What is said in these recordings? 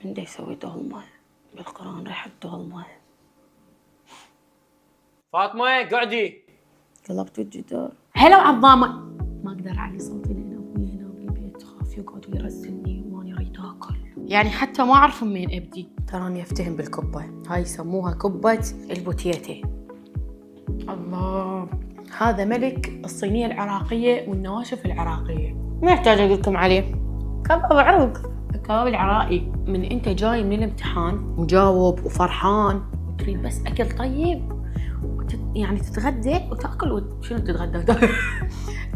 من دا يسوي دولمة بالقرآن ريحة دولمة. فاطمة قعدي. قلبت الجدار. هلا وعظامة. ما اقدر اعلي صوتي لان ابوي هنا بالبيت، خاف يقعد ويرسلني وماني اريد اكل. يعني حتى ما اعرف منين ابدي. تراني افتهم بالكبة، هاي يسموها كبة البوتيتي. الله، هذا ملك الصينية العراقية والنواشف العراقية، ما يحتاج اقول لكم عليه. كباب عروق، الكباب العراقي. من انت جاي من الامتحان مجاوب وفرحان وتريد بس اكل طيب يعني تتغدى وتاكل شنو تتغدى؟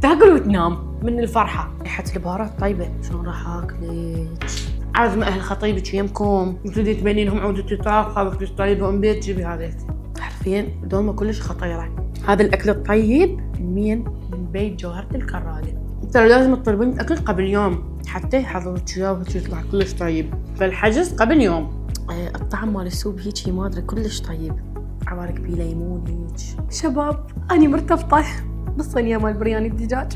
تاكل وتنام من الفرحه. ريحه البهارات طيبه، شلون راح اكلك؟ عازم اهل خطيبك يمكم وتبدي تبني لهم عوده طاقه وتبدي طيبهم بيت جيبي هذا حرفيا دولمه كلش خطيره. هذا الاكل الطيب من بيت جوهره الكراده. ترى لازم تطلبين الاكل قبل يوم حتى يحضروا جوابك يطلع كلش طيب، فالحجز قبل يوم. الطعم مال السوب هيجي ما ادري كلش طيب، عبارك بيه ليمون هيج. شباب اني مرتبطه بالصينيه مال برياني الدجاج.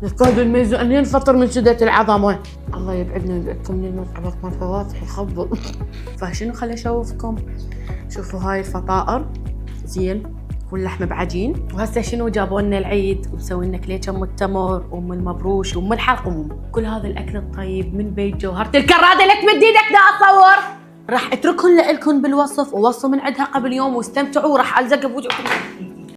الكود الميزو اني نفطر من شدة العظمه. الله يبعدنا ويبعدكم من المطعمات مال فواصح يخبل. فشنو خلي اشوفكم، شوفوا هاي الفطائر زين واللحمه بعجين. وهسه شنو جابوا لنا العيد ومسوي لنا كليتش ام التمر وام المبروش وام الحلقوم. كل هذا الاكل الطيب من بيت جوهره الكراده. لك مد ايدك دا اصور. راح اتركهم لكم بالوصف ووصوا من عندها قبل يوم واستمتعوا، وراح الزق بوجهكم